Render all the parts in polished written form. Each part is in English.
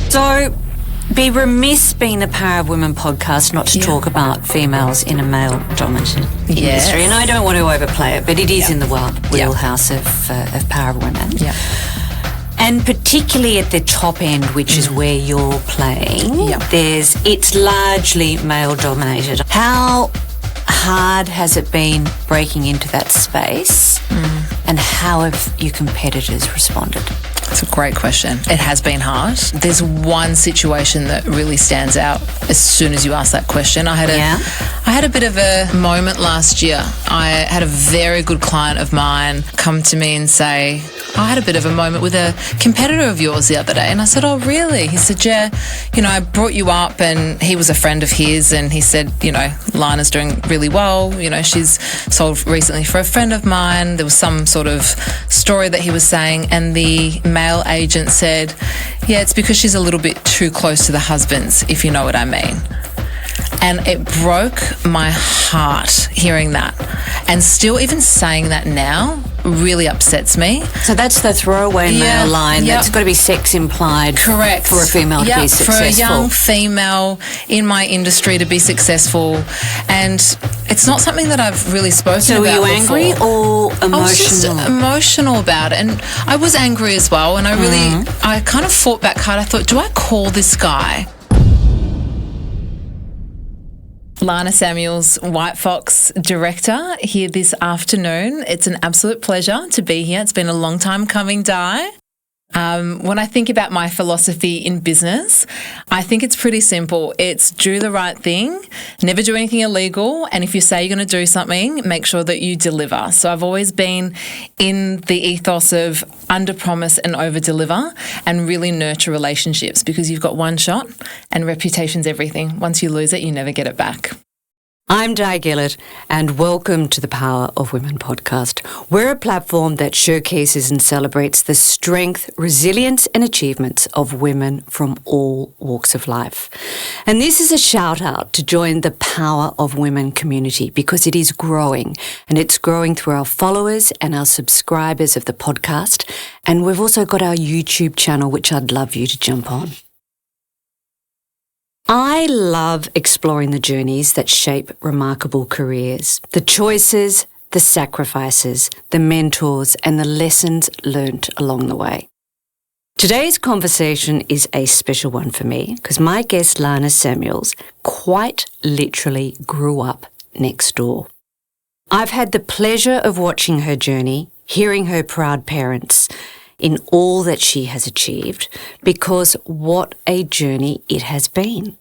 So, be remiss being the Power of Women podcast not to talk about females in a male-dominated industry. And I don't want to overplay it, but it is in the wheelhouse of Power of Women. Yeah. And particularly at the top end, which is where you're playing, it's largely male-dominated. How hard has it been breaking into that space, and how have your competitors responded? That's a great question. It has been hard. There's one situation that really stands out as soon as you ask that question. I had a bit of a moment last year. I had a very good client of mine come to me and say, I had a bit of a moment with a competitor of yours the other day. And I said, oh, really? He said, yeah, I brought you up, and he was a friend of his, and he said, Lana's doing really well. She's sold recently for a friend of mine. There was some sort of story that he was saying, and the male agent said, yeah, it's because she's a little bit too close to the husbands, if you know what I mean. And it broke my heart hearing that. And still even saying that now really upsets me. So that's the throwaway male line. That's got to be sex implied. Correct. For a female to be successful. For a young female in my industry to be successful. And it's not something that I've really spoken about before. So were you angry or emotional? I was just emotional about it. And I was angry as well. And I kind of fought back hard. I thought, do I call this guy? Lana Samuels, White Fox director, here this afternoon. It's an absolute pleasure to be here. It's been a long time coming, Di. When I think about my philosophy in business, I think it's pretty simple. It's do the right thing, never do anything illegal, and if you say you're going to do something, make sure that you deliver. So I've always been in the ethos of under-promise and over-deliver, and really nurture relationships, because you've got one shot and reputation's everything. Once you lose it, you never get it back. I'm Di Gillett, and welcome to the Power of Women podcast. We're a platform that showcases and celebrates the strength, resilience and achievements of women from all walks of life. And this is a shout out to join the Power of Women community, because it is growing, and it's growing through our followers and our subscribers of the podcast. And we've also got our YouTube channel, which I'd love you to jump on. I love exploring the journeys that shape remarkable careers, the choices, the sacrifices, the mentors, and the lessons learnt along the way. Today's conversation is a special one for me, because my guest Lana Samuels quite literally grew up next door. I've had the pleasure of watching her journey, hearing her proud parents in all that she has achieved, because what a journey it has been.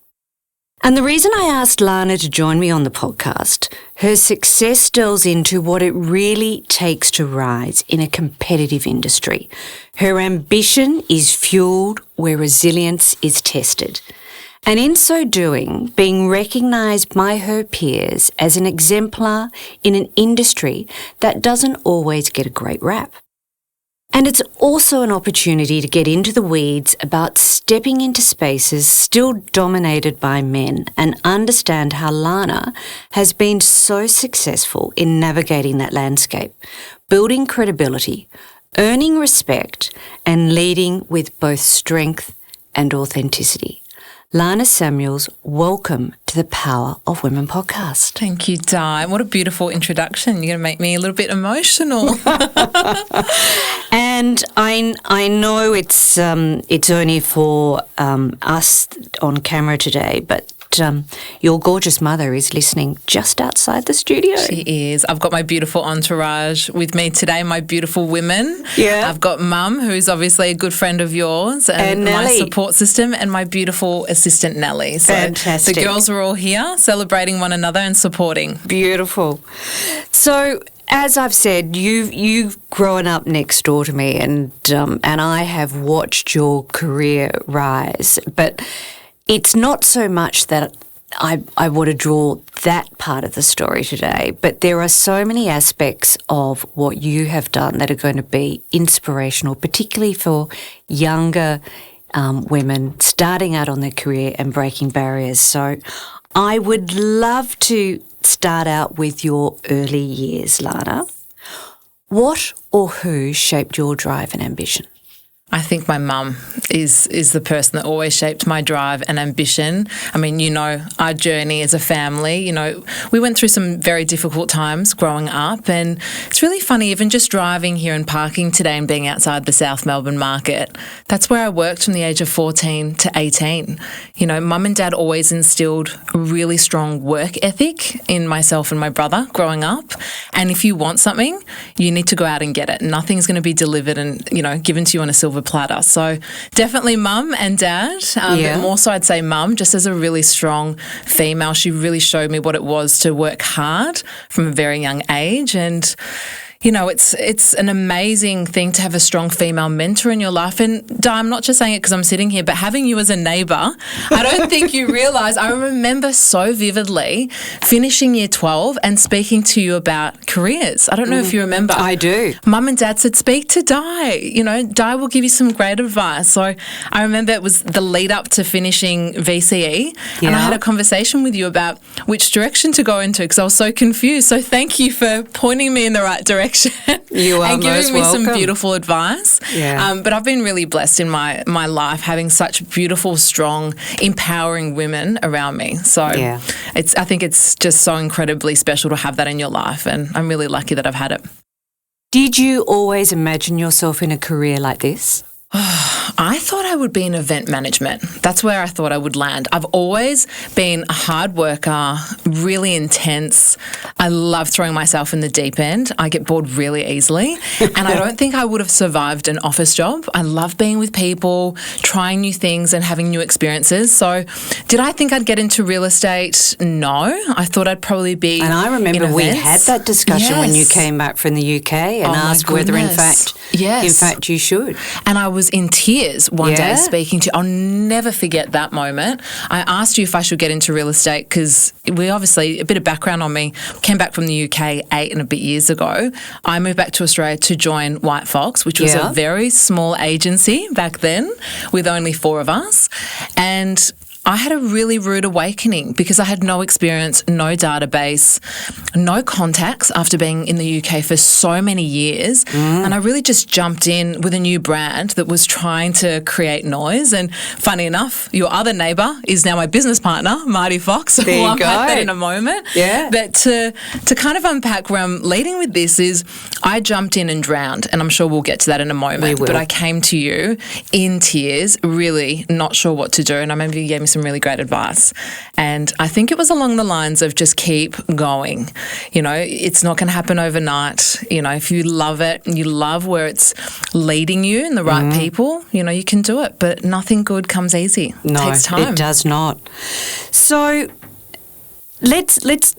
And the reason I asked Lana to join me on the podcast, her success delves into what it really takes to rise in a competitive industry. Her ambition is fueled where resilience is tested. And in so doing, being recognised by her peers as an exemplar in an industry that doesn't always get a great rap. And it's also an opportunity to get into the weeds about stepping into spaces still dominated by men, and understand how Lana has been so successful in navigating that landscape, building credibility, earning respect, and leading with both strength and authenticity. Lana Samuels, welcome to the Power of Women podcast. Thank you, Di. What a beautiful introduction. You're going to make me a little bit emotional. And I know it's only for us on camera today, but your gorgeous mother is listening just outside the studio. She is. I've got my beautiful entourage with me today, my beautiful women. Yeah. I've got Mum, who's obviously a good friend of yours, and my support system, and my beautiful assistant Nellie. So fantastic. The girls are all here celebrating one another and supporting. Beautiful. So, as I've said, you've grown up next door to me, and I have watched your career rise, but it's not so much that I want to draw that part of the story today, but there are so many aspects of what you have done that are going to be inspirational, particularly for younger women starting out on their career and breaking barriers. So I would love to start out with your early years, Lana. What or who shaped your drive and ambition? I think my mum is the person that always shaped my drive and ambition. I mean, you know, our journey as a family, you know, we went through some very difficult times growing up, and it's really funny, even just driving here and parking today and being outside the South Melbourne market. That's where I worked from the age of 14 to 18. You know, mum and dad always instilled a really strong work ethic in myself and my brother growing up. And if you want something, you need to go out and get it. Nothing's going to be delivered and, you know, given to you on a silver platter. So definitely mum and dad. But more so I'd say mum, just as a really strong female. She really showed me what it was to work hard from a very young age. And you know, it's an amazing thing to have a strong female mentor in your life. And Di, I'm not just saying it because I'm sitting here, but having you as a neighbour, I don't think you realise, I remember so vividly finishing year 12 and speaking to you about careers. I don't know if you remember. I do. Mum and Dad said, speak to Di. You know, Di will give you some great advice. So I remember it was the lead up to finishing VCE, and I had a conversation with you about which direction to go into because I was so confused. So thank you for pointing me in the right direction. You are and giving me welcome. some beautiful advice. Yeah. But I've been really blessed in my life having such beautiful, strong, empowering women around me. So I think it's just so incredibly special to have that in your life, and I'm really lucky that I've had it. Did you always imagine yourself in a career like this? I thought I would be in event management. That's where I thought I would land. I've always been a hard worker, really intense. I love throwing myself in the deep end. I get bored really easily. And I don't think I would have survived an office job. I love being with people, trying new things and having new experiences. So did I think I'd get into real estate? No. I thought I'd probably be And I remember we had that discussion when you came back from the UK and asked whether in fact you should. And I was in tears one day speaking to you. I'll never forget that moment. I asked you if I should get into real estate because we obviously, a bit of background on me, came back from the UK 8 and a bit years ago. I moved back to Australia to join White Fox, which was a very small agency back then with only 4 of us. And I had a really rude awakening because I had no experience, no database, no contacts after being in the UK for so many years. And I really just jumped in with a new brand that was trying to create noise. And funny enough, your other neighbour is now my business partner, Marty Fox. So we'll unpack that in a moment. Yeah. But to kind of unpack where I'm leading with this is I jumped in and drowned, and I'm sure we'll get to that in a moment. We will. But I came to you in tears, really not sure what to do. And I remember you gave me some really great advice. And I think it was along the lines of just keep going. You know, it's not going to happen overnight. You know, if you love it and you love where it's leading you and the right people, you know, you can do it. But nothing good comes easy. No, it takes time. It does not. So let's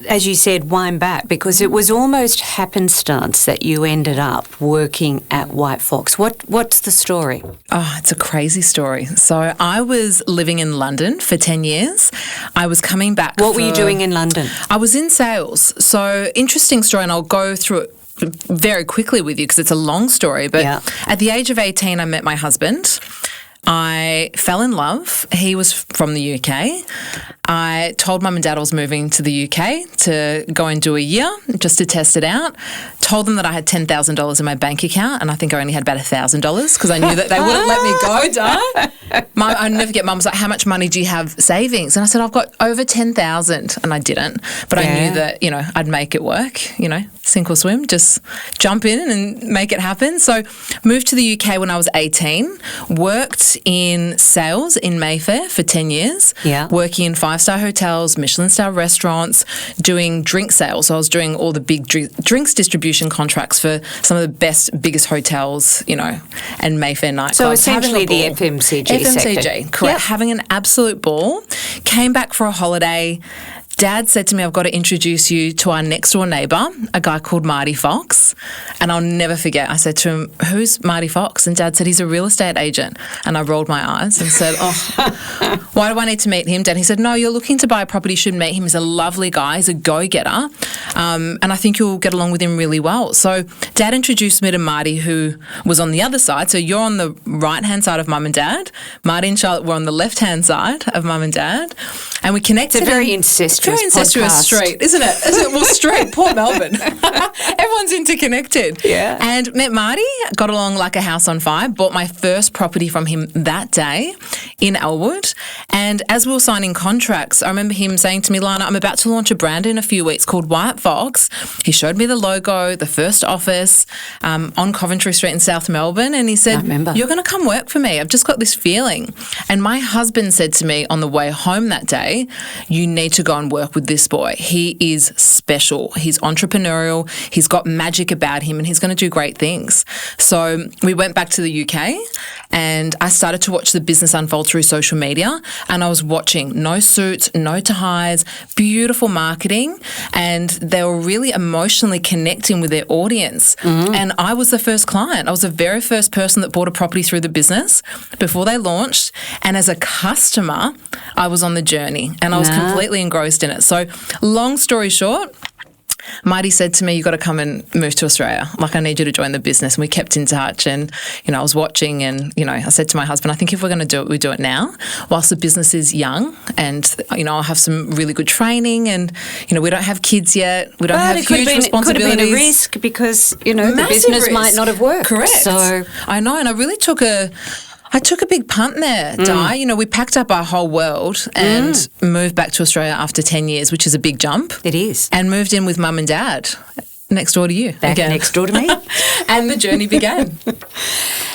as you said, wind back, because it was almost happenstance that you ended up working at White Fox. What's the story? Oh, it's a crazy story. So I was living in London for 10 years. I was coming back. What were you doing in London? I was in sales. So interesting story, and I'll go through it very quickly with you because it's a long story. But at the age of 18, I met my husband. I fell in love. He was from the UK. I told Mum and Dad I was moving to the UK to go and do a year just to test it out. Told them that I had $10,000 in my bank account, and I think I only had about $1,000 because I knew that they wouldn't let me go, Di. I'll never forget. Mum was like, how much money do you have savings? And I said, I've got over $10,000, and I didn't. But I knew that, you know, I'd make it work, you know, sink or swim, just jump in and make it happen. So moved to the UK when I was 18, worked in sales in Mayfair for 10 years, working in 5-star hotels, Michelin-star restaurants, doing drink sales. So I was doing all the big drinks distribution contracts for some of the biggest hotels, you know, and Mayfair nightclubs. So essentially the FMCG sector. Correct. Having an absolute ball. Came back for a holiday. Dad said to me, I've got to introduce you to our next door neighbour, a guy called Marty Fox. And I'll never forget, I said to him, who's Marty Fox? And Dad said, he's a real estate agent. And I rolled my eyes and said, why do I need to meet him, Dad? He said, no, you're looking to buy a property, you should meet him. He's a lovely guy, he's a go-getter. And I think you'll get along with him really well. So Dad introduced me to Marty, who was on the other side. So you're on the right-hand side of Mum and Dad. Marty and Charlotte were on the left-hand side of Mum and Dad. And we connected. It's a very incestuous incestuous incestuous street, isn't it? Well, street, poor Melbourne. Everyone's interconnected. Yeah. And met Marty, got along like a house on fire, bought my first property from him that day in Elwood. And as we were signing contracts, I remember him saying to me, Lana, I'm about to launch a brand in a few weeks called White Fox. He showed me the logo, the first office on Coventry Street in South Melbourne. And he said, you're going to come work for me. I've just got this feeling. And my husband said to me on the way home that day, you need to go and work with this boy. He is special. He's entrepreneurial. He's got magic about him and he's going to do great things. So we went back to the UK and I started to watch the business unfold through social media, and I was watching no suits, no ties, beautiful marketing, and they were really emotionally connecting with their audience. And I was the first client. I was the very first person that bought a property through the business before they launched. And as a customer, I was on the journey and I was completely engrossed in it. So long story short, Marty said to me, you got to come and move to Australia. Like, I need you to join the business. And we kept in touch and, I was watching and, I said to my husband, I think if we're going to do it, we do it now whilst the business is young and, I'll have some really good training and, we don't have kids yet. We don't have huge responsibilities. It could have been a risk because, the business might not have worked. Correct. So I know. And I really took a big punt there, Di. We packed up our whole world and moved back to Australia after 10 years, which is a big jump. It is. And moved in with mum and dad next door to you. Back next door to me. And the journey began.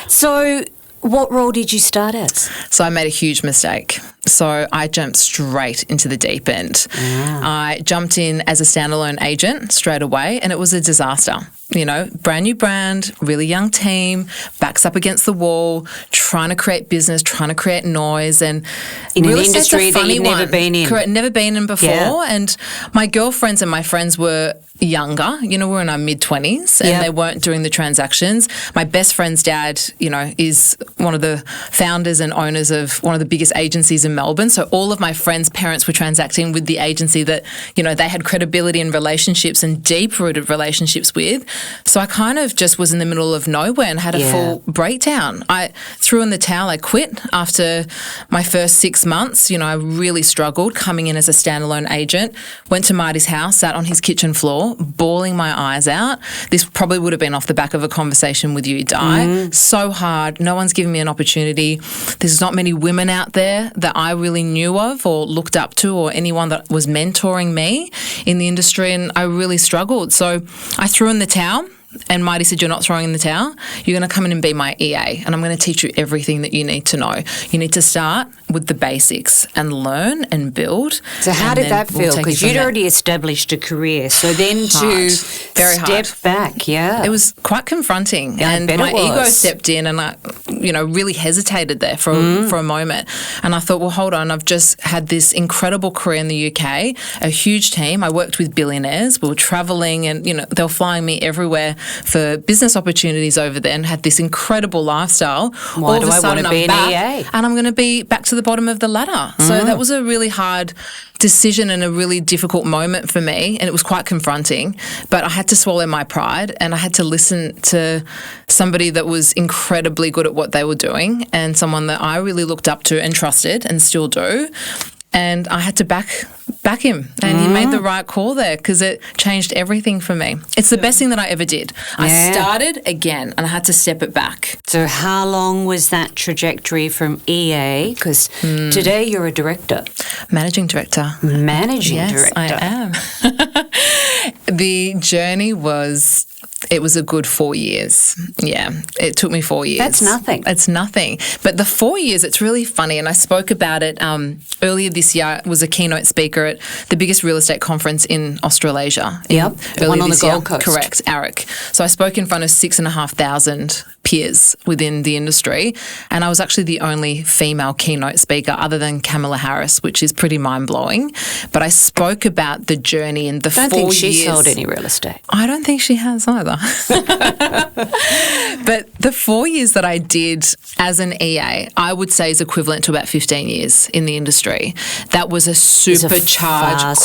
So what role did you start as? So I made a huge mistake. So I jumped straight into the deep end. I jumped in as a standalone agent straight away and it was a disaster. Brand new brand, really young team, backs up against the wall, trying to create business, trying to create noise. And in an industry that you've never been in. Correct, never been in before. Yeah. And my girlfriends and my friends were younger, we're in our mid-20s and they weren't doing the transactions. My best friend's dad, is one of the founders and owners of one of the biggest agencies in Melbourne. So all of my friends' parents were transacting with the agency that, they had credibility and relationships and deep-rooted relationships with. So I kind of just was in the middle of nowhere and had a full breakdown. I threw in the towel. I quit after my first 6 months. I really struggled coming in as a standalone agent. Went to Marty's house, sat on his kitchen floor, bawling my eyes out. This probably would have been off the back of a conversation with you, Di. So hard. No one's giving me an opportunity. There's not many women out there that I really knew of or looked up to or anyone that was mentoring me in the industry, and I really struggled. So I threw in the towel. And Marty said, you're not throwing in the towel. You're going to come in and be my EA and I'm going to teach you everything that you need to know. You need to start with the basics and learn and build. So how did that feel? Because you'd already established a career. So then to step back, it was quite confronting. Yeah, and my ego stepped in and I, really hesitated there for a moment. And I thought, well, hold on. I've just had this incredible career in the UK, a huge team. I worked with billionaires. We were traveling and, they were flying me everywhere for business opportunities over there and had this incredible lifestyle. Why do I want to be an EA? And I'm going to be back to the bottom of the ladder. So that was a really hard decision and a really difficult moment for me, and it was quite confronting, but I had to swallow my pride and I had to listen to somebody that was incredibly good at what they were doing and someone that I really looked up to and trusted and still do. And I had to back him. And he made the right call there because it changed everything for me. It's the best thing that I ever did. I started again and I had to step it back. So how long was that trajectory from EA? Because today you're a director. Managing director. Managing director. Yes, I am. The journey was... It was a good 4 years. Yeah, it took me 4 years. That's nothing. It's nothing. But the 4 years, it's really funny, and I spoke about it earlier this year. I was a keynote speaker at the biggest real estate conference in Australasia. Yep, the one on the Gold Coast. Correct, ARIC. So I spoke in front of 6,500 peers within the industry, and I was actually the only female keynote speaker other than Kamala Harris, which is pretty mind-blowing. But I spoke about the journey and the 4 years. I don't think she sold any real estate. I don't think she has either. But the 4 years that I did as an EA, I would say is equivalent to about 15 years in the industry. That was a supercharged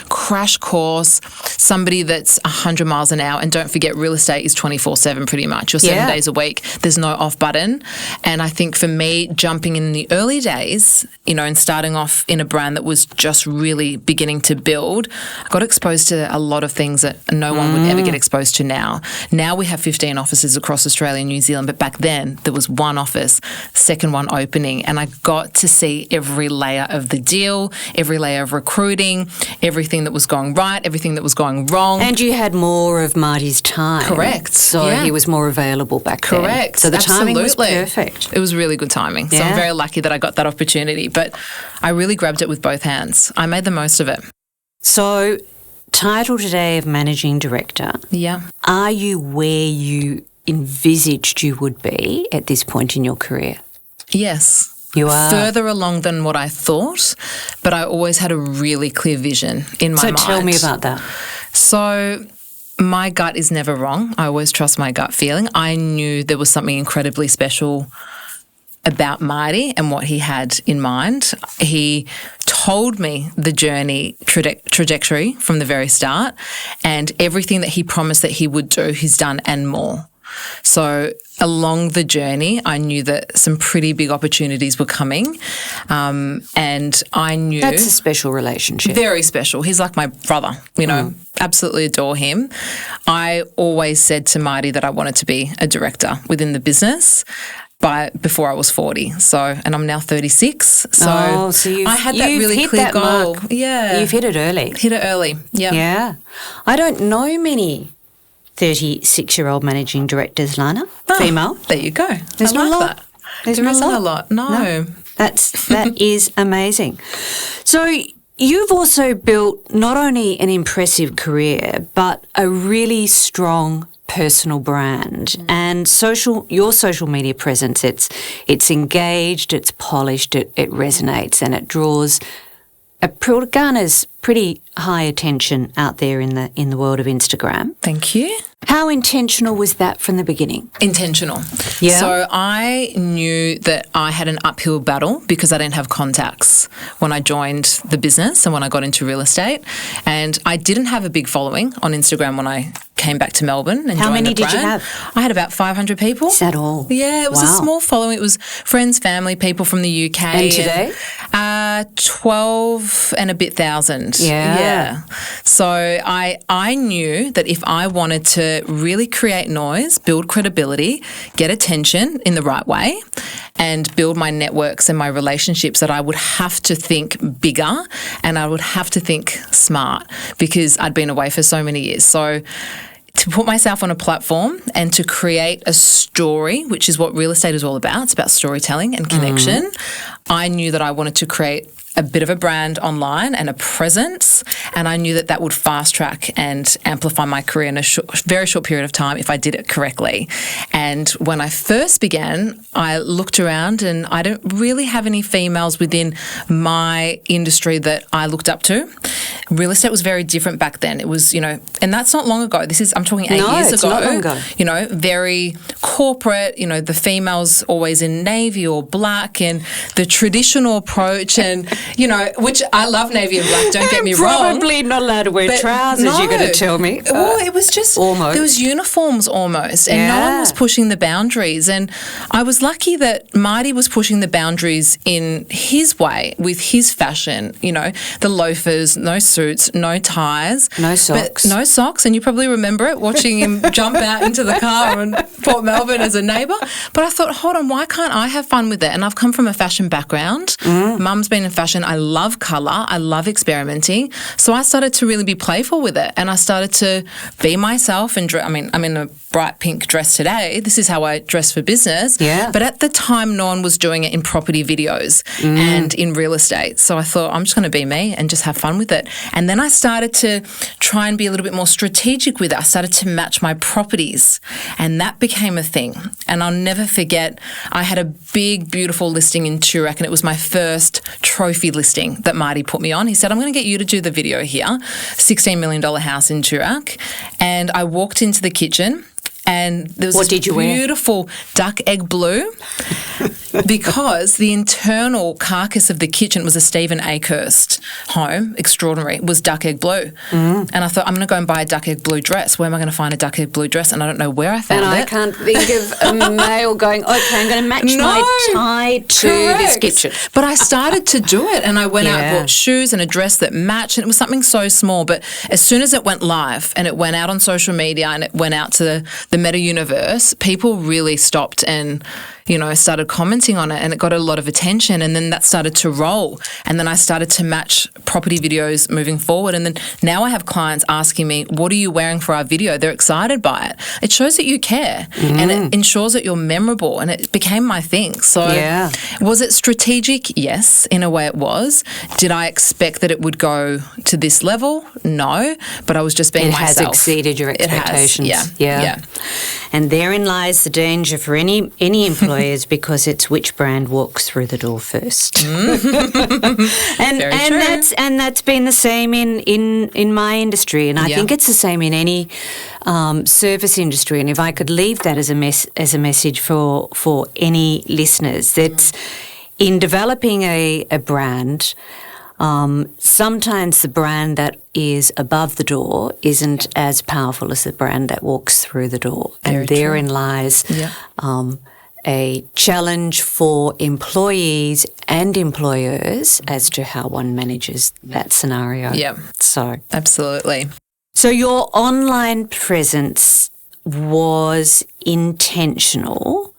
crash course, somebody that's 100 miles an hour. And don't forget, real estate is 24/7 pretty much, or 7 days a week. There's no off button. And I think for me, jumping in the early days, and starting off in a brand that was just really beginning to build, I got exposed to a lot of things that no one would ever get exposed to now. Now we have 15 offices across Australia and New Zealand, but back then there was one office, second one opening, and I got to see every layer of the deal, every layer of recruiting, everything that was going right, everything that was going wrong. And you had more of Marty's time. Correct. So he was more available back then. Correct. So the timing was perfect. It was really good timing. So I'm very lucky that I got that opportunity, but I really grabbed it with both hands. I made the most of it. So, title today of Managing Director. Yeah. Are you where you envisaged you would be at this point in your career? Yes. You are. Further along than what I thought, but I always had a really clear vision in my mind. So tell me about that. So my gut is never wrong. I always trust my gut feeling. I knew there was something incredibly special about Marty and what he had in mind. He told me the journey trajectory from the very start, and everything that he promised that he would do, he's done and more. So along the journey, I knew that some pretty big opportunities were coming, and I knew... That's a special relationship. Very special. He's like my brother, absolutely adore him. I always said to Marty that I wanted to be a director within the business before I was 40. And I'm now 36. So I had that really clear goal. Mark. Yeah. You've hit it early. Hit it early, yeah. Yeah. I don't know many 36-year-old managing directors, Lana, female. There you go. There's not a lot. That. There isn't a lot. No. That is amazing. So you've also built not only an impressive career, but a really strong personal brand. And your social media presence, it's engaged, it's polished, it resonates, and it garners pretty high attention out there in the world of Instagram. Thank you. How intentional was that from the beginning? Intentional. Yeah. So I knew that I had an uphill battle because I didn't have contacts when I joined the business and when I got into real estate. And I didn't have a big following on Instagram when I came back to Melbourne and How joined many the brand. did you have? I had about 500 people. Is that all? Yeah, it was a small following. It was friends, family, people from the UK. And today? 12 and a bit thousand. Yeah. So I knew that if I wanted to really create noise, build credibility, get attention in the right way, and build my networks and my relationships, that I would have to think bigger and I would have to think smart, because I'd been away for so many years. So to put myself on a platform and to create a story, which is what real estate is all about, it's about storytelling and connection, I knew that I wanted to create a bit of a brand online and a presence, and I knew that that would fast track and amplify my career in a very short period of time if I did it correctly. And when I first began, I looked around and I don't really have any females within my industry that I looked up to. Real estate was very different back then. It was, and that's not long ago. I'm talking 8 years ago. Not long ago. Very corporate, the females always in navy or black, and the traditional approach, and which I love navy and black, don't get me wrong. Probably not allowed to wear trousers, you're going to tell me. It was just, almost. There was uniforms almost, and no one was pushing the boundaries. And I was lucky that Marty was pushing the boundaries in his way with his fashion, the loafers, no suits, no ties. No socks. No socks, and you probably remember it, watching him jump out into the car in Port Melbourne as a neighbour. But I thought, hold on, why can't I have fun with it? And I've come from a fashion background. Mum's been in fashion. I love colour. I love experimenting. So I started to really be playful with it, and I started to be myself. And I'm in a bright pink dress today. This is how I dress for business. Yeah. But at the time, no one was doing it in property videos and in real estate. So I thought, I'm just going to be me and just have fun with it. And then I started to try and be a little bit more strategic with it. I started to match my properties, and that became a thing. And I'll never forget, I had a big, beautiful listing in Toorak, and it was my first trophy listing that Marty put me on. He said, I'm going to get you to do the video here, $16 million house in Toorak. And I walked into the kitchen, and there was this beautiful duck egg blue because the internal carcass of the kitchen was a Stephen Akehurst home, extraordinary, was duck egg blue. And I thought, I'm going to go and buy a duck egg blue dress. Where am I going to find a duck egg blue dress? And I don't know where I found it. And I can't think of a male going, okay, I'm going to match my tie to this kitchen. But I started to do it, and I went out and bought shoes and a dress that matched, and it was something so small. But as soon as it went live and it went out on social media and it went out to the meta universe, people really stopped and, you know, started commenting on it, and it got a lot of attention, and then that started to roll, and then I started to match property videos moving forward, and then now I have clients asking me, what are you wearing for our video? They're excited by it. It shows that you care, and it ensures that you're memorable, and it became my thing. So was it strategic? Yes, in a way it was. Did I expect that it would go to this level? No, but I was just being myself. It has exceeded your expectations. It has. Yeah. And therein lies the danger for any employers, because it's which brand walks through the door first. and that's been the same in my industry, and I think it's the same in any service industry. And if I could leave that as a message for any listeners, that in developing a brand, sometimes the brand that is above the door isn't as powerful as the brand that walks through the door. And therein lies a challenge for employees and employers as to how one manages that scenario. Yeah. So absolutely. So your online presence was intentional.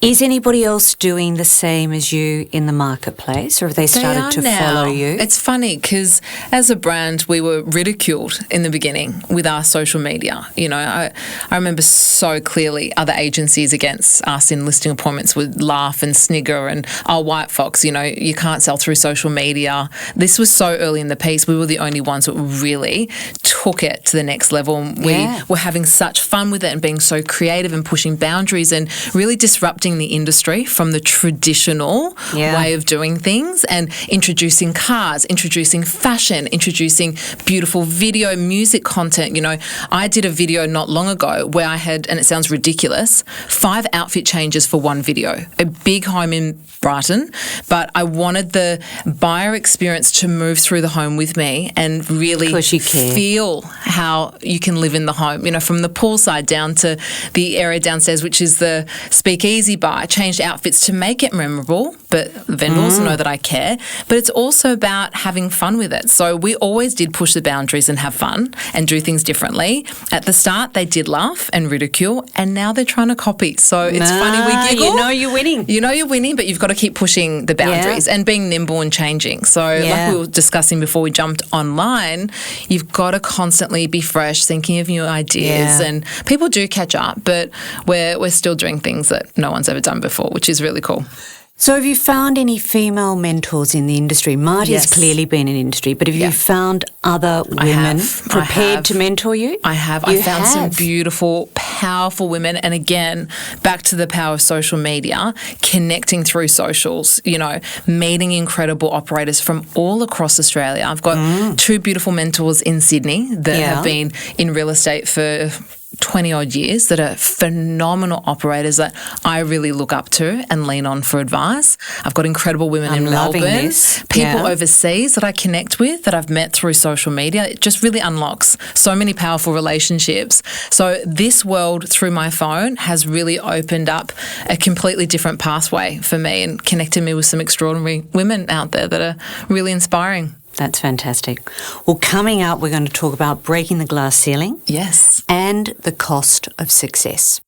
Is anybody else doing the same as you in the marketplace, or have they started to follow you? It's funny because as a brand, we were ridiculed in the beginning with our social media. You know, I remember so clearly other agencies against us in listing appointments would laugh and snigger and, oh, White Fox, you know, you can't sell through social media. This was so early in the piece. We were the only ones that really took it to the next level. And we were having such fun with it and being so creative and pushing boundaries and really disrupting the industry from the traditional way of doing things, and introducing cars, introducing fashion, introducing beautiful video, music content. You know, I did a video not long ago where I had, and it sounds ridiculous, 5 outfit changes for one video, a big home in Brighton, but I wanted the buyer experience to move through the home with me and really feel how you can live in the home, you know, from the poolside down to the area downstairs, which is the speakeasy bar. I changed outfits to make it memorable, but the vendors know that I care. But it's also about having fun with it. So we always did push the boundaries and have fun and do things differently. At the start, they did laugh and ridicule, and now they're trying to copy. So it's funny, we giggle. You know you're winning. You know you're winning, but you've got to keep pushing the boundaries and being nimble and changing. So like we were discussing before we jumped online, you've got to constantly be fresh, thinking of new ideas, and people do catch up, but we're still doing things that no one's ever done before, which is really cool. So have you found any female mentors in the industry? Marty's clearly been in industry, but have you found other women prepared to mentor you? I have. I found some beautiful, powerful women. And again, back to the power of social media, connecting through socials, you know, meeting incredible operators from all across Australia. I've got 2 beautiful mentors in Sydney that have been in real estate for 20 odd years that are phenomenal operators that I really look up to and lean on for advice. I've got incredible women in Melbourne, people overseas that I connect with that I've met through social media. It just really unlocks so many powerful relationships. So this world through my phone has really opened up a completely different pathway for me and connected me with some extraordinary women out there that are really inspiring. That's fantastic. Well, coming up, we're going to talk about breaking the glass ceiling. Yes. And the cost of success.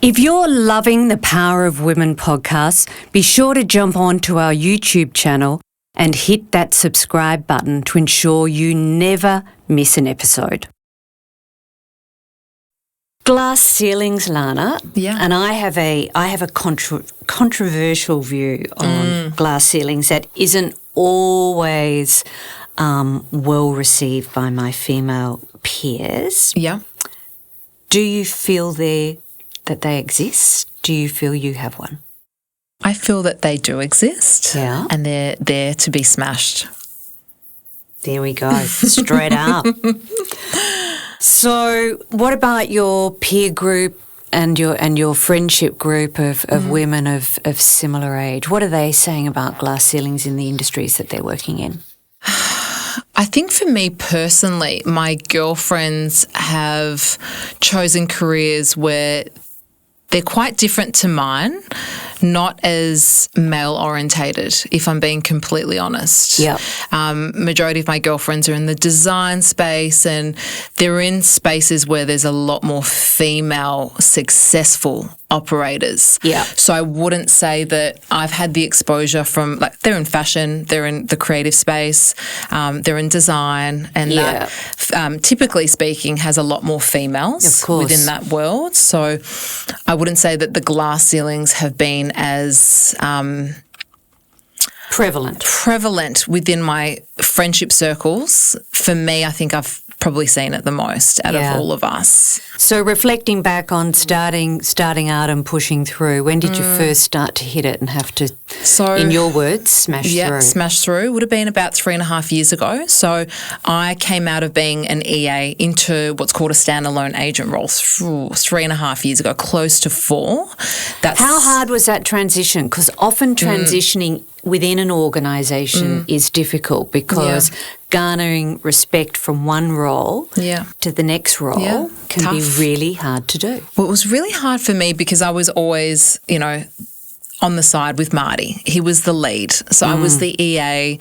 If you're loving the Power of Women podcast, be sure to jump on to our YouTube channel and hit that subscribe button to ensure you never miss an episode. Glass ceilings, Lana. Yeah. And I have a controversial view on glass ceilings that isn't always well received by my female peers. Yeah. Do you feel that they exist? Do you feel you have one? I feel that they do exist. Yeah. And they're there to be smashed. There we go, straight up. So what about your peer group and your friendship group of women of similar age? What are they saying about glass ceilings in the industries that they're working in? I think for me personally, my girlfriends have chosen careers where they're quite different to mine, not as male orientated, if I'm being completely honest. Yeah. Majority of my girlfriends are in the design space, and they're in spaces where there's a lot more female successful operators. Yeah. So I wouldn't say that I've had the exposure from, like, they're in fashion, they're in the creative space, they're in design, and that, typically speaking, has a lot more females within that world. So I wouldn't say that the glass ceilings have been as prevalent within my friendship circles. For me, I think I've probably seen it the most out of all of us. So reflecting back on starting out and pushing through, when did you first start to hit it and have to, in your words, smash through? Yeah, smash through. Would have been about 3.5 years ago. So I came out of being an EA into what's called a standalone agent role 3.5 years ago, close to 4. How hard was that transition? Because often transitioning within an organisation is difficult because garnering respect from one role to the next role can be really hard to do. Well, it was really hard for me because I was always, on the side with Marty. He was the lead. So I was the EA,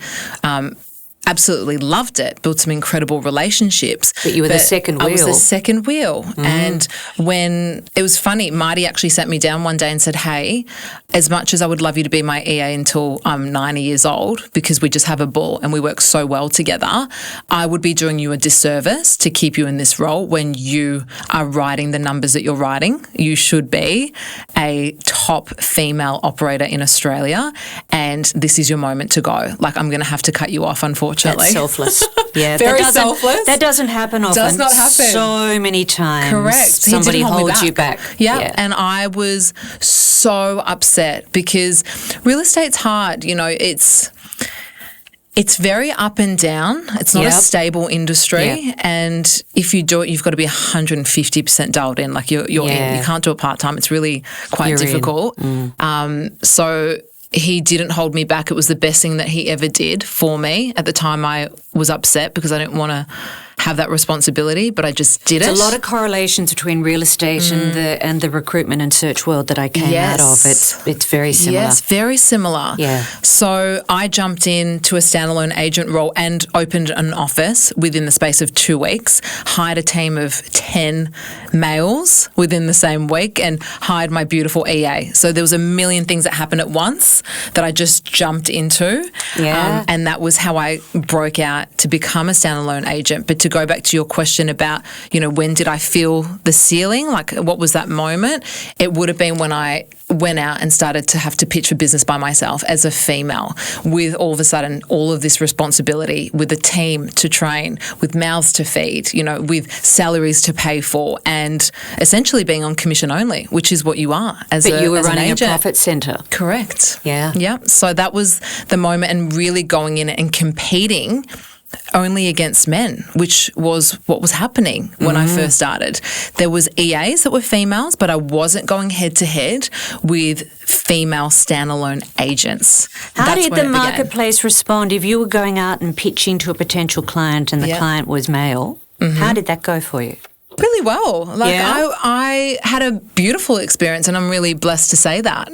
absolutely loved it, built some incredible relationships. But you were the second wheel. I was the second wheel. And when it was funny, Marty actually sat me down one day and said, hey, as much as I would love you to be my EA until I'm 90 years old, because we just have a ball and we work so well together, I would be doing you a disservice to keep you in this role when you are writing the numbers that you're writing. You should be a top female operator in Australia, and this is your moment to go. Like, I'm going to have to cut you off, unfortunately. That's selfless. Yeah, very selfless. That doesn't happen often. Does not happen. So many times. Correct. Somebody holds you back. Yeah. And I was so upset because real estate's hard. It's very up and down. It's not a stable industry. And if you do it, you've got to be 150% dialed in. Like you're in. You can't do it part-time. It's really quite difficult. So he didn't hold me back. It was the best thing that he ever did for me. At the time, I was upset because I didn't want to have that responsibility, but I just did it. There's a lot of correlations between real estate and the recruitment and search world that I came out of. It's very similar. Yes, very similar. Yeah. So I jumped into a standalone agent role and opened an office within the space of 2 weeks, hired a team of 10 males within the same week, and hired my beautiful EA. So there was a million things that happened at once that I just jumped into. Yeah. And that was how I broke out to become a standalone agent. But to go back to your question about, when did I feel the ceiling? Like, what was that moment? It would have been when I went out and started to have to pitch for business by myself as a female, with all of a sudden all of this responsibility, with a team to train, with mouths to feed, with salaries to pay for, and essentially being on commission only, which is what you are as But you were as running an a profit centre. Correct. Yeah. Yeah. So that was the moment, and really going in and competing only against men, which was what was happening when I first started. There was EAs that were females, but I wasn't going head to head with female standalone agents. How did the marketplace respond if you were going out and pitching to a potential client and the client was male? How did that go for you? Really well. I had a beautiful experience, and I'm really blessed to say that.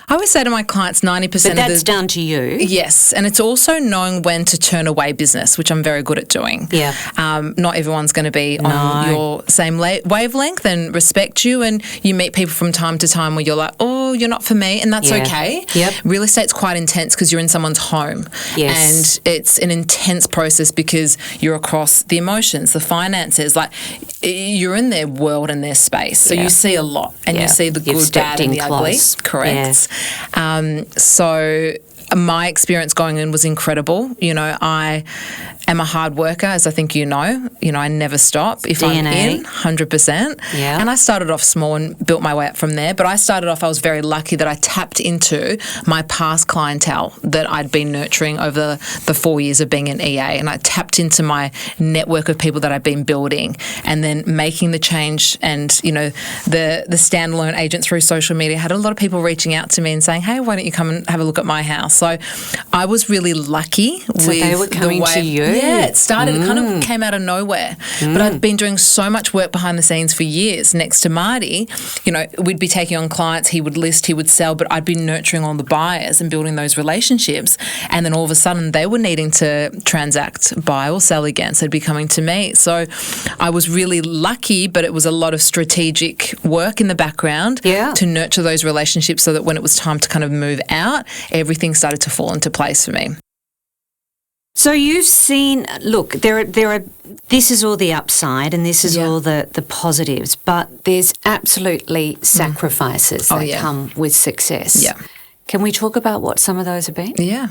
I always say to my clients, 90% But that's down to you. Yes, and it's also knowing when to turn away business, which I'm very good at doing. Yeah. Not everyone's going to be on your same wavelength and respect you, and you meet people from time to time where you're like, oh, you're not for me, and that's okay. Yep. Real estate's quite intense because you're in someone's home. Yes. And it's an intense process because you're across the emotions, the finances, like you're in their world and their space. So you see a lot, and you see the good, bad, and the ugly. Correct. Yeah. So my experience going in was incredible. I am a hard worker, as I think you know. I never stop. If DNA. I'm in, 100%. Yeah. And I started off small and built my way up from there. But I was very lucky that I tapped into my past clientele that I'd been nurturing over the 4 years of being an EA. And I tapped into my network of people that I'd been building, and then making the change. And, the standalone agent through social media had a lot of people reaching out to me and saying, hey, why don't you come and have a look at my house? So I was really lucky with they were coming the way, to you. Yeah, it started. It kind of came out of nowhere. But I'd been doing so much work behind the scenes for years next to Marty. We'd be taking on clients, he would list, he would sell, but I'd been nurturing all the buyers and building those relationships. And then all of a sudden they were needing to transact, buy or sell again. So they'd be coming to me. So I was really lucky, but it was a lot of strategic work in the background to nurture those relationships so that when it was time to kind of move out, everything started to fall into place for me. So you've seen, look, there are. This is all the upside and this is all the positives, but there's absolutely sacrifices that come with success. Yeah. Can we talk about what some of those have been? Yeah.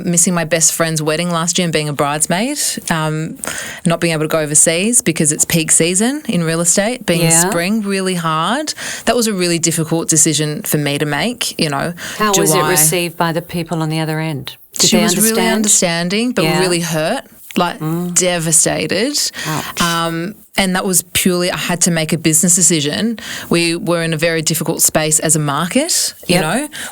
Missing my best friend's wedding last year and being a bridesmaid, not being able to go overseas because it's peak season in real estate, being in spring, really hard. That was a really difficult decision for me to make, How was it received by the people on the other end? Did she they was understand? really understanding, but really hurt, devastated. And that was purely, I had to make a business decision. We were in a very difficult space as a market,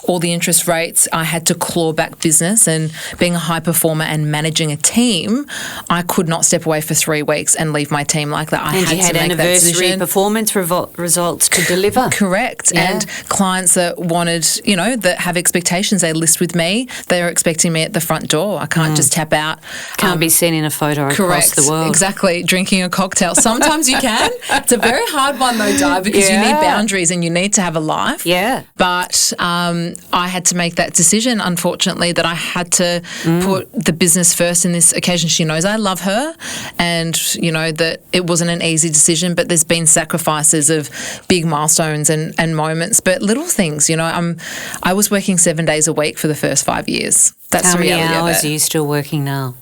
all the interest rates. I had to claw back business, and being a high performer and managing a team, I could not step away for 3 weeks and leave my team like that. I had to make that decision. Anniversary performance results to deliver. Correct. Yeah. And clients that wanted, that have expectations, they list with me. They're expecting me at the front door. I can't just tap out. Can't be seen in a photo across the world. Exactly. Drinking a cocktail. Sometimes you can. It's a very hard one though, Di, because you need boundaries and you need to have a life. Yeah. But I had to make that decision, unfortunately, that I had to put the business first in this occasion. She knows I love her, and, that it wasn't an easy decision, but there's been sacrifices of big milestones and moments, but little things, I was working 7 days a week for the first 5 years. That's How the reality many hours of it. are you still working now?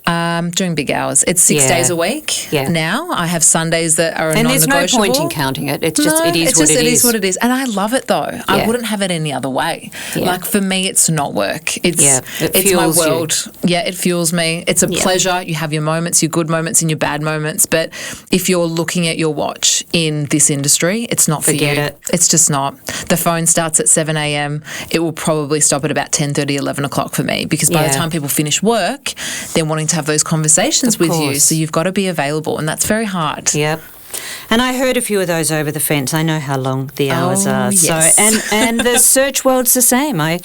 Doing big hours. It's 6 days a week now. I have Sundays that are and non-negotiable. there's no point in counting it. It's just, it is what it is. It is what it is. And I love it though. I wouldn't have it any other way. Yeah. Like for me, it's not work. It's my world. Yeah, it fuels me. It's a pleasure. You have your moments, your good moments and your bad moments. But if you're looking at your watch in this industry, it's not for you. Forget it. It's just not. The phone starts at 7 a.m. It will probably stop at about 10:30, 11 o'clock for me, because by the time people finish work, they're wanting to have those conversations with you. So you've got to be available, and that's very hard. Yep. And I heard a few of those over the fence. I know how long the hours are. Yes. So and the search world's the same. I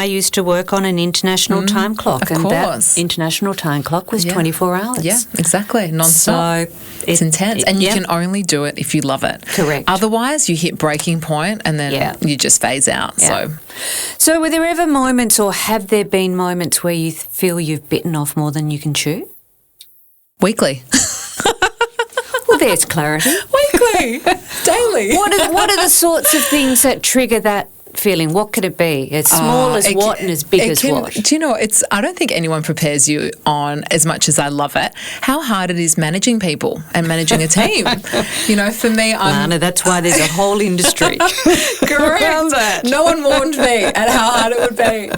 used to work on an international time clock, of course. That international time clock was 24 hours. Yeah, exactly, non-stop. So it's intense, and you can only do it if you love it. Correct. Otherwise, you hit breaking point, and then you just phase out. Yeah. So were there ever moments, or have there been moments where you feel you've bitten off more than you can chew? Weekly. Well, there's clarity. Weekly. Daily. What are the sorts of things that trigger that feeling? What could it be? As small as what and as big as what? Do you know, I don't think anyone prepares you on, as much as I love it, how hard it is managing people and managing a team. For me, Lana, that's why there's a whole industry. Correct. No one warned me at how hard it would be.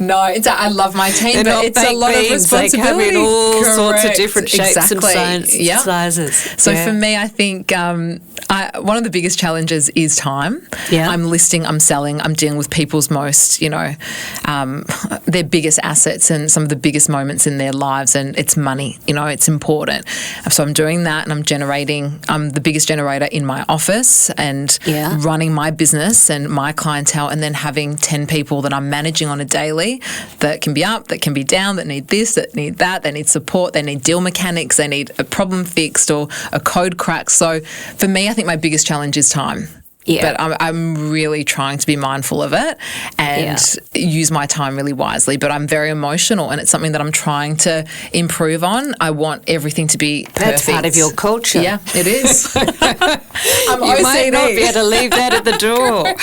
No, I love my team, but it's a lot of responsibility. They come in all sorts of different shapes and sizes. So for me, I think one of the biggest challenges is time. Yeah. I'm listing, I'm selling, I'm dealing with people's most, their biggest assets and some of the biggest moments in their lives, and it's money, it's important. So I'm doing that, and I'm the biggest generator in my office, and running my business and my clientele, and then having 10 people that I'm managing on a daily that can be up, that can be down, that need this, that need that, they need support, they need deal mechanics, they need a problem fixed or a code cracked. So for me, I think my biggest challenge is time. Yeah. But I'm really trying to be mindful of it and use my time really wisely. But I'm very emotional, and it's something that I'm trying to improve on. I want everything to be perfect. That's part of your culture. Yeah, it is. I'm you OCD. might not be able to leave that at the door.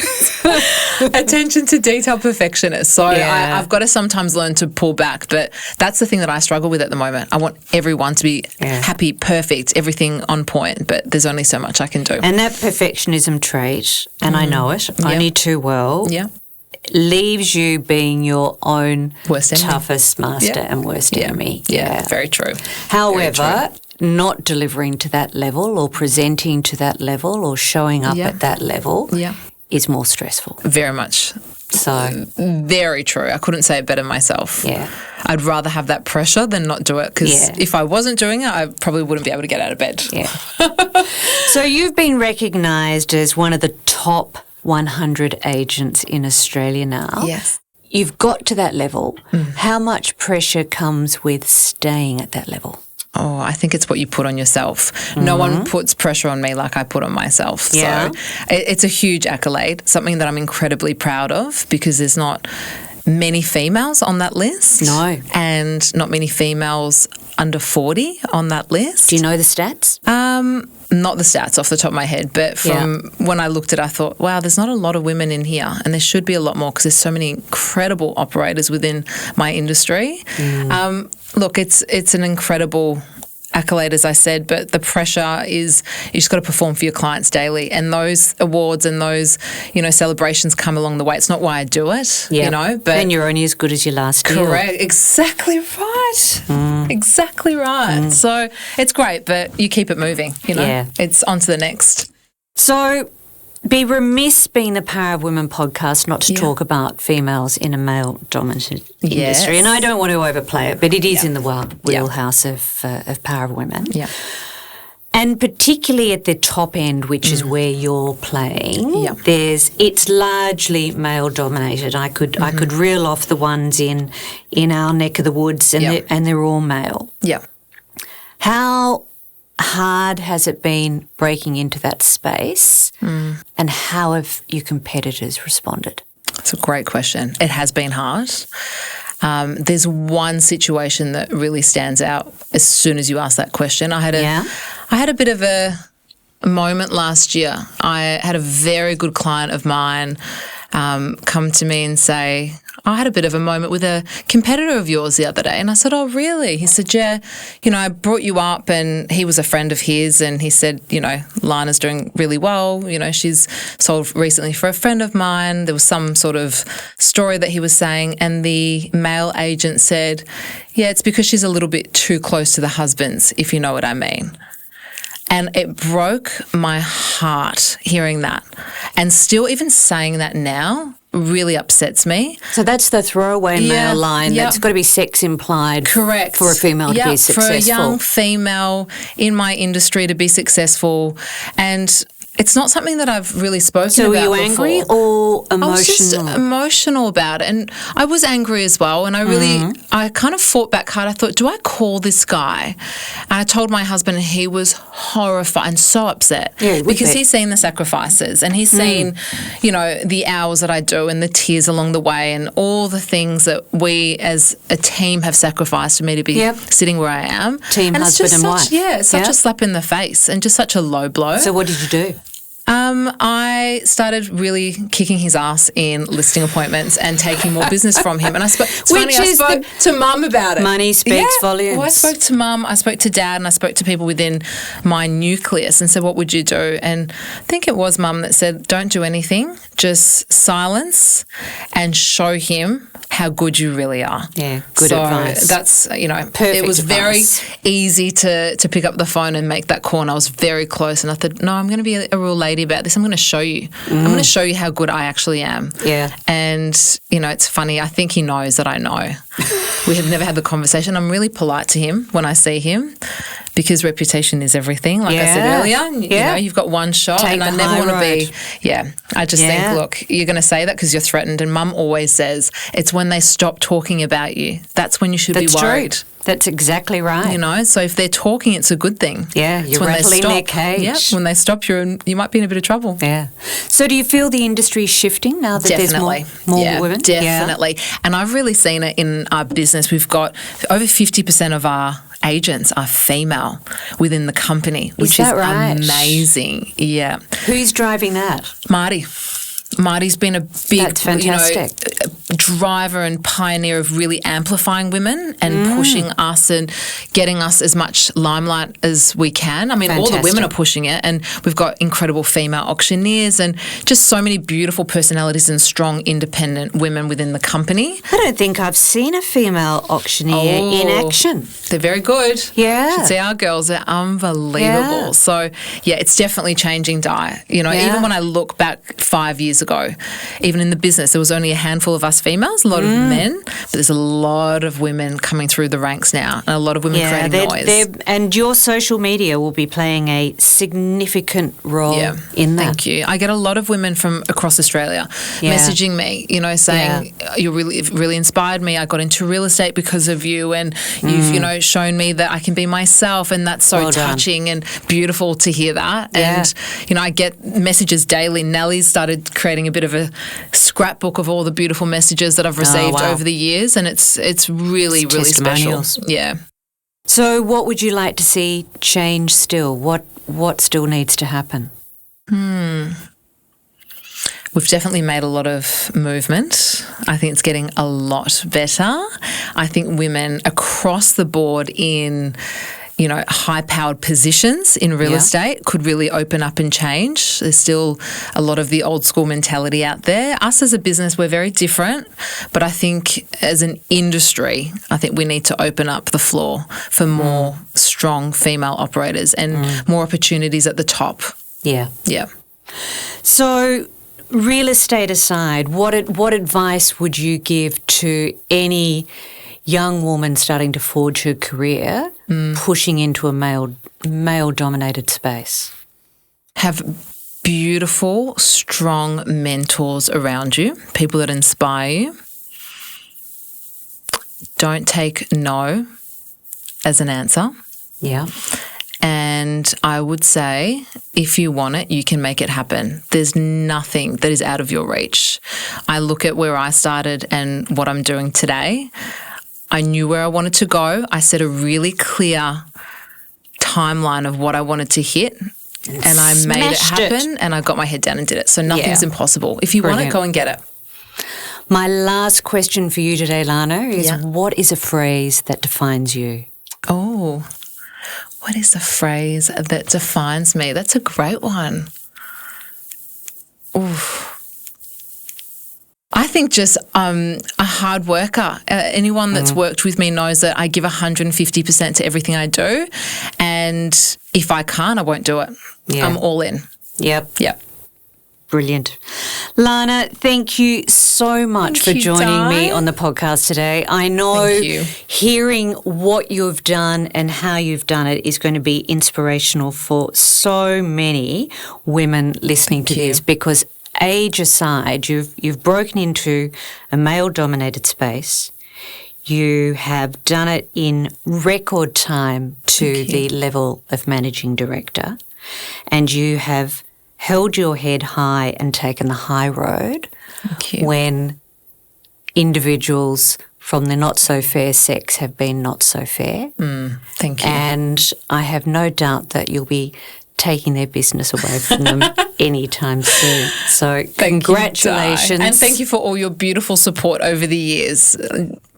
attention to detail perfectionist. So I've got to sometimes learn to pull back. But that's the thing that I struggle with at the moment. I want everyone to be happy, perfect, everything on point. But there's only so much I can do. And that perfectionism trait, and I know it only too well, leaves you being your own toughest master and worst enemy. Yeah, very true. However, not delivering to that level or presenting to that level or showing up at that level is more stressful. Very much. So very true. I couldn't say it better myself. Yeah. I'd rather have that pressure than not do it, because if I wasn't doing it, I probably wouldn't be able to get out of bed. Yeah. So you've been recognised as one of the top 100 agents in Australia now. Yes. You've got to that level. How much pressure comes with staying at that level? Oh, I think it's what you put on yourself. No one puts pressure on me like I put on myself. Yeah. So it's a huge accolade, something that I'm incredibly proud of, because there's not many females on that list. No. And not many females under 40 on that list. Do you know the stats? Not the stats off the top of my head, but from when I looked at it, I thought, wow, there's not a lot of women in here, and there should be a lot more, because there's so many incredible operators within my industry. Look, it's an incredible accolade, as I said, but the pressure is you just got to perform for your clients daily, and those awards and those, celebrations come along the way. It's not why I do it, but and you're only as good as your last deal. Correct. Exactly right. Exactly right. So it's great, but you keep it moving, It's on to the next. So be remiss being the Power of Women podcast not to talk about females in a male-dominated industry. And I don't want to overplay it, but it is in the wheelhouse of Power of Women. Yeah. And particularly at the top end, which is where you're playing, it's largely male-dominated. I could reel off the ones in our neck of the woods, and they're all male. Yeah. How hard has it been breaking into that space, and how have your competitors responded? That's a great question. It has been hard. There's one situation that really stands out as soon as you ask that question. I had a bit of a moment last year. I had a very good client of mine come to me and say, I had a bit of a moment with a competitor of yours the other day. And I said, oh, really? He said, yeah, I brought you up, and he was a friend of his, and he said, Lana's doing really well. She's sold recently for a friend of mine. There was some sort of story that he was saying, and the male agent said, yeah, it's because she's a little bit too close to the husbands, if you know what I mean. And it broke my heart hearing that. And still even saying that now really upsets me. So that's the throwaway male line. That's got to be sex implied. Correct. For a female to be successful. For a young female in my industry to be successful. And it's not something that I've really spoken about before. So were you angry or emotional? I was just emotional about it. And I was angry as well. And I kind of fought back hard. I thought, do I call this guy? And I told my husband, and he was horrified and so upset. Yeah, because he's seen the sacrifices, and he's seen, the hours that I do, and the tears along the way, and all the things that we as a team have sacrificed for me to be sitting where I am. Team, and husband and wife. Yeah, it's such a slap in the face, and just such a low blow. So what did you do? I started really kicking his ass in listing appointments and taking more business from him. And I spoke to Mum about it. Money speaks volumes. Well, I spoke to Mum, I spoke to Dad, and I spoke to people within my nucleus and said, what would you do? And I think it was Mum that said, don't do anything, just silence and show him how good you really are. Yeah, good advice. That's, perfect it was advice. Very easy to pick up the phone and make that call, and I was very close. And I thought, no, I'm going to be a real lady about this. I'm going to show you. I'm going to show you how good I actually am. Yeah. And, it's funny. I think he knows that I know. We have never had the conversation. I'm really polite to him when I see him, because reputation is everything. Like I said earlier, you've got one shot. Take and I never want to be, I just think, look, you're going to say that because you're threatened. And Mum always says, it's when they stop talking about you. That's when you should be worried. True. That's exactly right. So if they're talking, it's a good thing. Yeah, you're rattling their cage. Yeah, when they stop, you might be in a bit of trouble. Yeah. So do you feel the industry is shifting now that there's more women? Definitely. Yeah. And I've really seen it in our business. We've got over 50% of our agents are female within the company, which is right? Amazing. Yeah. Who's driving that? Marty. Marty's been a big, That's fantastic. driver and pioneer of really amplifying women and pushing us and getting us as much limelight as we can. I mean, all the women are pushing it, and we've got incredible female auctioneers and just so many beautiful personalities and strong, independent women within the company. I don't think I've seen a female auctioneer in action. They're very good. Yeah. You should see our girls. They're unbelievable. Yeah. So, yeah, it's definitely changing Di. Even when I look back 5 years ago, even in the business, there was only a handful of us females, a lot of men, but there's a lot of women coming through the ranks now and a lot of women creating noise. And your social media will be playing a significant role in that. Thank you. I get a lot of women from across Australia messaging me, saying, you really inspired me. I got into real estate because of you, and you've, shown me that I can be myself, and that's so touching and beautiful to hear that. Yeah. And, I get messages daily. Nellie's started creating a bit of a scrapbook of all the beautiful messages that I've received over the years, and it's really special. Yeah. So what would you like to see change still? What still needs to happen? We've definitely made a lot of movement. I think it's getting a lot better. I think women across the board in high-powered positions in real estate could really open up and change. There's still a lot of the old school mentality out there. Us as a business, we're very different, but I think as an industry, I think we need to open up the floor for more strong female operators and more opportunities at the top. Yeah. Yeah. So real estate aside, what advice would you give to any young woman starting to forge her career, pushing into a male-dominated space? Have beautiful, strong mentors around you, people that inspire you. Don't take no as an answer. Yeah. And I would say, if you want it, you can make it happen. There's nothing that is out of your reach. I look at where I started and what I'm doing today. I knew where I wanted to go. I set a really clear timeline of what I wanted to hit, and I made it happen, and I got my head down and did it. So nothing's impossible. If you want it, go and get it. My last question for you today, Lana, is what is a phrase that defines you? Oh, what is a phrase that defines me? That's a great one. Oof. I think just a hard worker. Anyone that's worked with me knows that I give 150% to everything I do, and if I can't, I won't do it. Yeah. I'm all in. Yep. Yep. Brilliant. Lana, thank you so much for joining me on the podcast today. I know hearing what you've done and how you've done it is going to be inspirational for so many women listening to this, because age aside, you've broken into a male-dominated space. You have done it in record time to the level of managing director, and you have held your head high and taken the high road when individuals from the not-so-fair sex have been not so fair. Thank you. And I have no doubt that you'll be taking their business away from them anytime soon. So congratulations. And thank you for all your beautiful support over the years.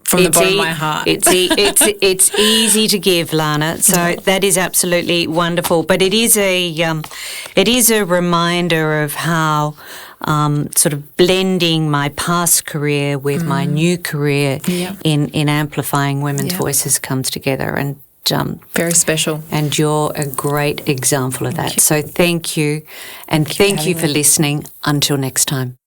From the bottom of my heart. It's easy to give, Lana. So that is absolutely wonderful. But it is a reminder of how sort of blending my past career with my new career in amplifying women's voices comes together, and very special. And you're a great example of that. So thank you, and thank you for listening. Until next time.